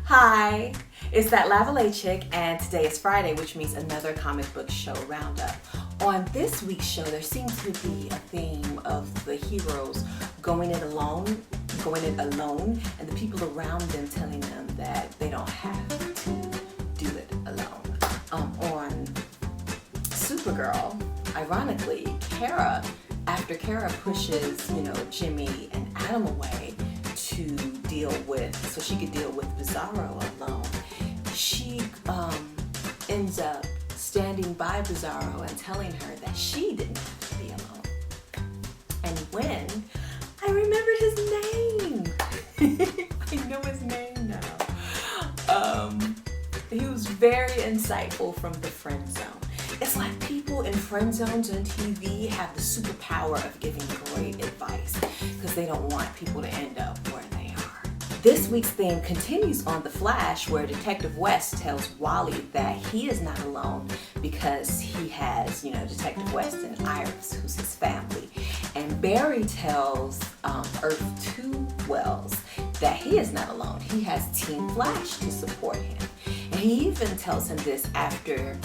Hi, it's that Lavallais chick, and today is Friday, which means another comic book show roundup. On this week's show, there seems to be a theme of the heroes going it alone, and the people around them telling them that they don't have to do it alone. On Supergirl, ironically, after Kara pushes, Jimmy and Adam away to so she could deal with Bizarro alone, she ends up standing by Bizarro and telling her that she didn't have to be alone. And when I remembered his name, I know his name now. He was very insightful from the friend zone. It's like people in friend zones on TV have the superpower of giving great advice because they don't want people to end up where they are. This week's theme continues on The Flash, where Detective West tells Wally that he is not alone because he has, Detective West and Iris, who's his family. And Barry tells Earth 2 Wells that he is not alone. He has Team Flash to support him. And he even tells him this after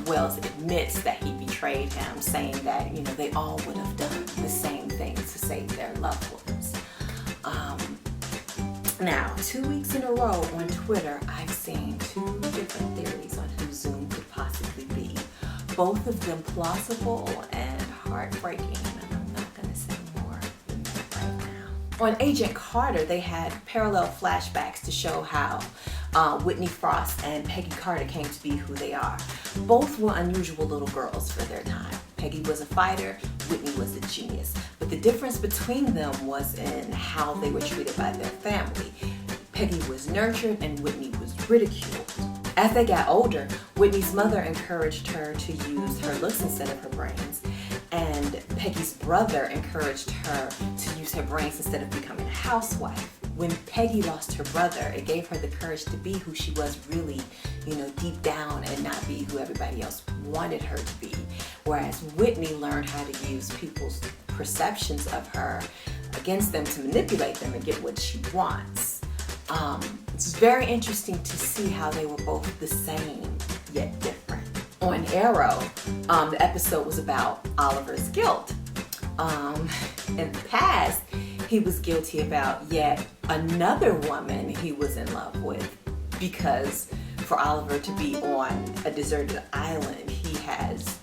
Wells admits that he betrayed him, saying that, they all would have done the same thing to save their loved ones. Now, 2 weeks in a row on Twitter, I've seen 2 different theories on who Zoom could possibly be. Both of them plausible and heartbreaking, and I'm not going to say more than that right now. On Agent Carter, they had parallel flashbacks to show how Whitney Frost and Peggy Carter came to be who they are. Both were unusual little girls for their time. Peggy was a fighter, Whitney was a genius. But the difference between them was in how they were treated by their family. Peggy was nurtured and Whitney was ridiculed. As they got older, Whitney's mother encouraged her to use her looks instead of her brains. And Peggy's brother encouraged her to use her brains instead of becoming a housewife. When Peggy lost her brother, it gave her the courage to be who she was really, deep down, and not be who everybody else wanted her to be. Whereas Whitney learned how to use people's perceptions of her against them to manipulate them and get what she wants. It's very interesting to see how they were both the same, yet different. On Arrow, the episode was about Oliver's guilt. In the past, he was guilty about yet another woman he was in love with, because for Oliver to be on a deserted island, he has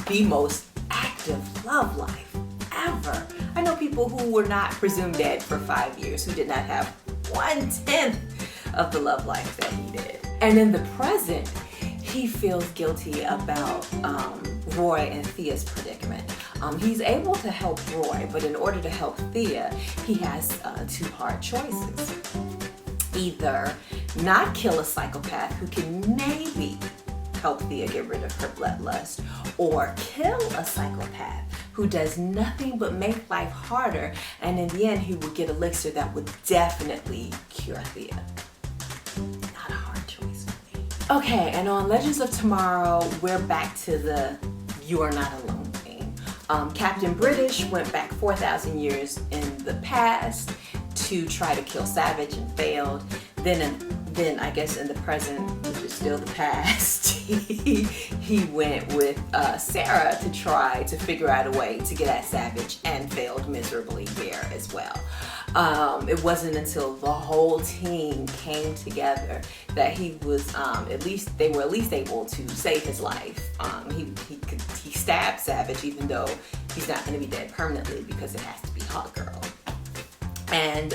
the most active love life ever. I know people who were not presumed dead for 5 years who did not have 1/10 of the love life that he did. And in the present, he feels guilty about Roy and Thea's predicament. He's able to help Roy, but in order to help Thea, he has 2 hard choices. Either not kill a psychopath who can maybe help Thea get rid of her bloodlust, or kill a psychopath who does nothing but make life harder, and in the end he will get elixir that would definitely cure Thea. Not a hard choice for me. Okay, and on Legends of Tomorrow, we're back to the You Are Not Alone theme. Captain British went back 4,000 years in the past to try to kill Savage and failed. Then I guess in the present, which is still the past, he went with Sarah to try to figure out a way to get at Savage, and failed miserably there as well. It wasn't until the whole team came together that he was they were at least able to save his life. He stabbed Savage, even though he's not going to be dead permanently because it has to be Hawk Girl. And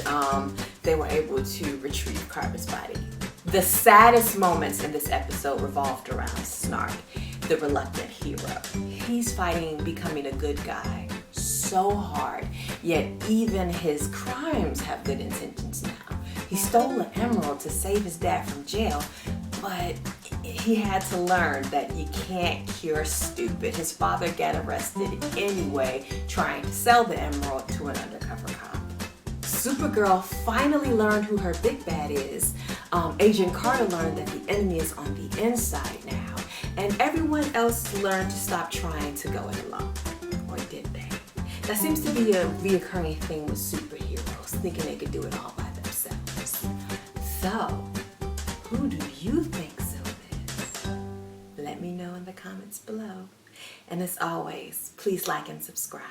they were able to retrieve Carter's body. The saddest moments in this episode revolved around Snark, the reluctant hero. He's fighting becoming a good guy so hard, yet even his crimes have good intentions now. He stole an emerald to save his dad from jail, but he had to learn that you can't cure stupid. His father got arrested anyway, trying to sell the emerald to an undercover cop. Supergirl finally learned who her big bad is. Agent Carter learned that the enemy is on the inside now. And everyone else learned to stop trying to go it alone. Or did they? That seems to be a reoccurring thing with superheroes, thinking they could do it all by themselves. So, Who do you think Zoom is? Let me know in the comments below. And as always, please like and subscribe.